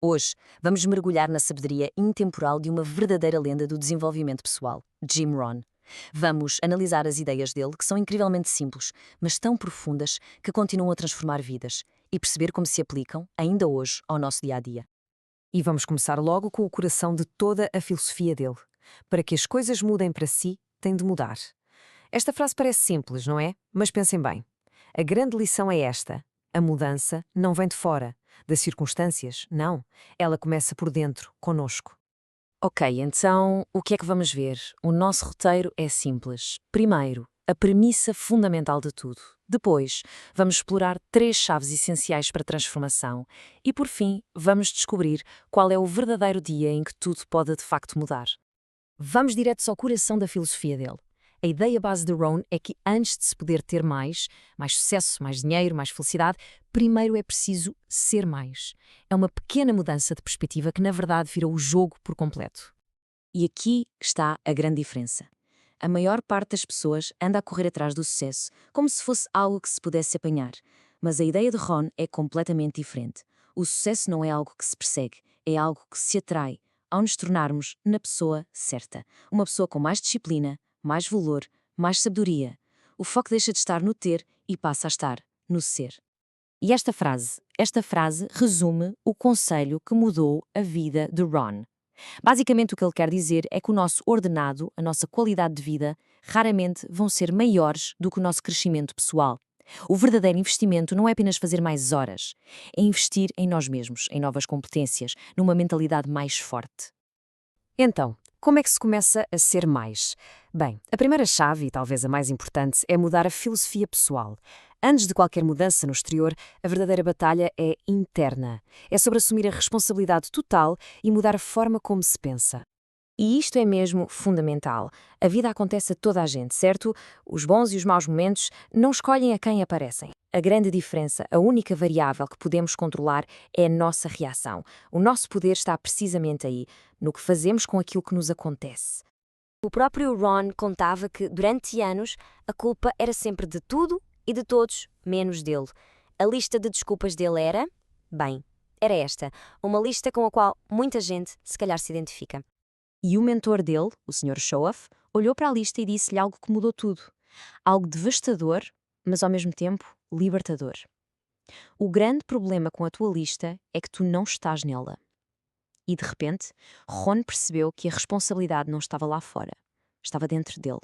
Hoje, vamos mergulhar na sabedoria intemporal de uma verdadeira lenda do desenvolvimento pessoal, Jim Rohn. Vamos analisar as ideias dele, que são incrivelmente simples, mas tão profundas que continuam a transformar vidas, e perceber como se aplicam, ainda hoje, ao nosso dia-a-dia. E vamos começar logo com o coração de toda a filosofia dele. Para que as coisas mudem para si, tem de mudar. Esta frase parece simples, não é? Mas pensem bem. A grande lição é esta. A mudança não vem de fora, das circunstâncias, não. Ela começa por dentro, conosco. Ok, então, o que é que vamos ver? O nosso roteiro é simples. Primeiro, a premissa fundamental de tudo. Depois, vamos explorar 3 chaves essenciais para a transformação. E, por fim, vamos descobrir qual é o verdadeiro dia em que tudo pode de facto mudar. Vamos diretos ao coração da filosofia dele. A ideia base de Rohn é que antes de se poder ter mais sucesso, mais dinheiro, mais felicidade, primeiro é preciso ser mais. É uma pequena mudança de perspectiva que, na verdade, vira o jogo por completo. E aqui está a grande diferença. A maior parte das pessoas anda a correr atrás do sucesso, como se fosse algo que se pudesse apanhar. Mas a ideia de Rohn é completamente diferente. O sucesso não é algo que se persegue, é algo que se atrai, ao nos tornarmos na pessoa certa. Uma pessoa com mais disciplina, mais valor, mais sabedoria. O foco deixa de estar no ter e passa a estar no ser. E esta frase resume o conselho que mudou a vida de Ron. Basicamente o que ele quer dizer é que o nosso ordenado, a nossa qualidade de vida, raramente vão ser maiores do que o nosso crescimento pessoal. O verdadeiro investimento não é apenas fazer mais horas, é investir em nós mesmos, em novas competências, numa mentalidade mais forte. Então, como é que se começa a ser mais? Bem, a primeira chave, e talvez a mais importante, é mudar a filosofia pessoal. Antes de qualquer mudança no exterior, a verdadeira batalha é interna. É sobre assumir a responsabilidade total e mudar a forma como se pensa. E isto é mesmo fundamental. A vida acontece a toda a gente, certo? Os bons e os maus momentos não escolhem a quem aparecem. A grande diferença, a única variável que podemos controlar é a nossa reação. O nosso poder está precisamente aí, no que fazemos com aquilo que nos acontece. O próprio Ron contava que, durante anos, a culpa era sempre de tudo e de todos, menos dele. A lista de desculpas dele era, bem, era esta, uma lista com a qual muita gente se calhar se identifica. E o mentor dele, o Sr. Shoaff, olhou para a lista e disse-lhe algo que mudou tudo. Algo devastador, mas ao mesmo tempo libertador. O grande problema com a tua lista é que tu não estás nela. E de repente, Ron percebeu que a responsabilidade não estava lá fora, estava dentro dele.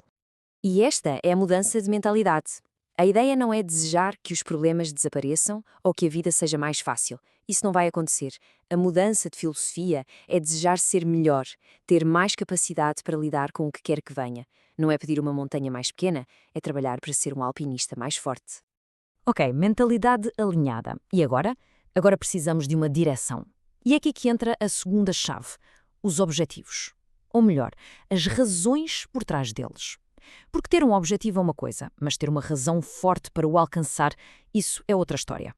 E esta é a mudança de mentalidade. A ideia não é desejar que os problemas desapareçam ou que a vida seja mais fácil. Isso não vai acontecer. A mudança de filosofia é desejar ser melhor, ter mais capacidade para lidar com o que quer que venha. Não é pedir uma montanha mais pequena, é trabalhar para ser um alpinista mais forte. Ok, mentalidade alinhada. E agora? Agora precisamos de uma direção. E é aqui que entra a segunda chave, os objetivos. Ou melhor, as razões por trás deles. Porque ter um objetivo é uma coisa, mas ter uma razão forte para o alcançar, isso é outra história.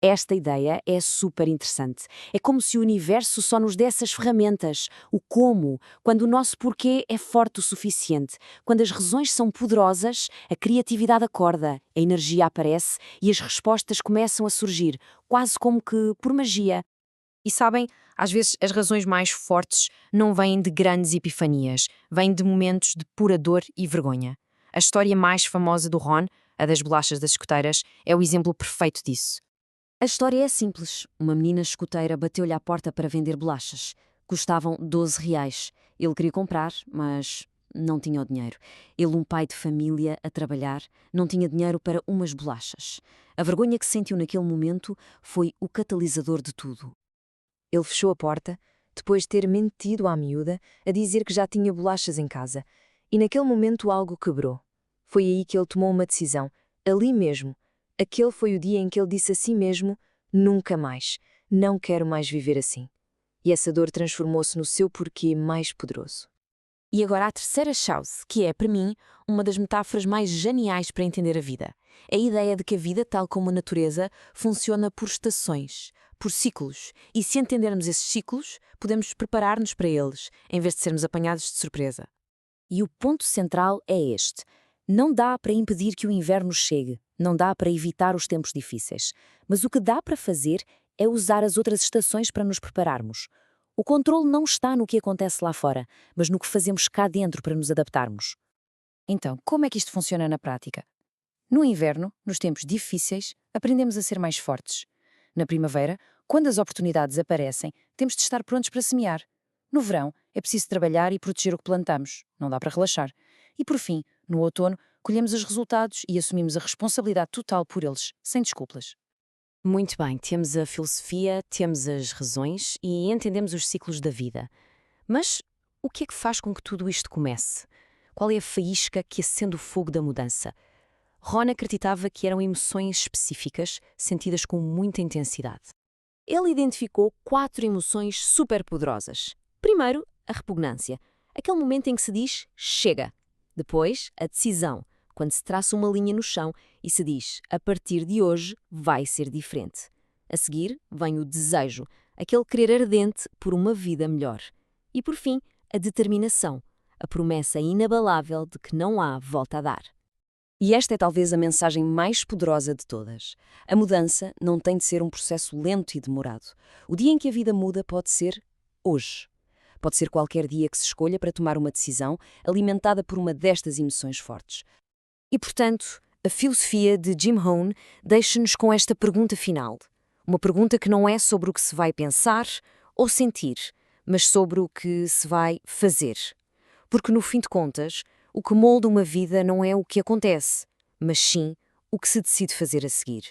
Esta ideia é super interessante. É como se o universo só nos desse as ferramentas, o como, quando o nosso porquê é forte o suficiente. Quando as razões são poderosas, a criatividade acorda, a energia aparece e as respostas começam a surgir, quase como que por magia. E sabem, às vezes as razões mais fortes não vêm de grandes epifanias, vêm de momentos de pura dor e vergonha. A história mais famosa do Ron, a das bolachas das escoteiras, é o exemplo perfeito disso. A história é simples. Uma menina escoteira bateu-lhe à porta para vender bolachas. Custavam 12 reais. Ele queria comprar, mas não tinha o dinheiro. Ele, um pai de família a trabalhar, não tinha dinheiro para umas bolachas. A vergonha que sentiu naquele momento foi o catalisador de tudo. Ele fechou a porta, depois de ter mentido à miúda, a dizer que já tinha bolachas em casa. E naquele momento algo quebrou. Foi aí que ele tomou uma decisão, ali mesmo. Aquele foi o dia em que ele disse a si mesmo: nunca mais, não quero mais viver assim. E essa dor transformou-se no seu porquê mais poderoso. E agora a terceira chave, que é, para mim, uma das metáforas mais geniais para entender a vida. É a ideia de que a vida, tal como a natureza, funciona por estações, por ciclos. E se entendermos esses ciclos, podemos preparar-nos para eles, em vez de sermos apanhados de surpresa. E o ponto central é este. Não dá para impedir que o inverno chegue, não dá para evitar os tempos difíceis. Mas o que dá para fazer é usar as outras estações para nos prepararmos. O controle não está no que acontece lá fora, mas no que fazemos cá dentro para nos adaptarmos. Então, como é que isto funciona na prática? No inverno, nos tempos difíceis, aprendemos a ser mais fortes. Na primavera, quando as oportunidades aparecem, temos de estar prontos para semear. No verão, é preciso trabalhar e proteger o que plantamos. Não dá para relaxar. E por fim, no outono, colhemos os resultados e assumimos a responsabilidade total por eles, sem desculpas. Muito bem, temos a filosofia, temos as razões e entendemos os ciclos da vida. Mas o que é que faz com que tudo isto comece? Qual é a faísca que acende o fogo da mudança? Ron acreditava que eram emoções específicas, sentidas com muita intensidade. Ele identificou 4 emoções superpoderosas. Primeiro, a repugnância, aquele momento em que se diz chega. Depois, a decisão, quando se traça uma linha no chão e se diz a partir de hoje vai ser diferente. A seguir, vem o desejo, aquele querer ardente por uma vida melhor. E por fim, a determinação, a promessa inabalável de que não há volta a dar. E esta é talvez a mensagem mais poderosa de todas. A mudança não tem de ser um processo lento e demorado. O dia em que a vida muda pode ser hoje. Pode ser qualquer dia que se escolha para tomar uma decisão alimentada por uma destas emoções fortes. E, portanto, a filosofia de Jim Rohn deixa-nos com esta pergunta final. Uma pergunta que não é sobre o que se vai pensar ou sentir, mas sobre o que se vai fazer. Porque, no fim de contas, o que molda uma vida não é o que acontece, mas sim o que se decide fazer a seguir.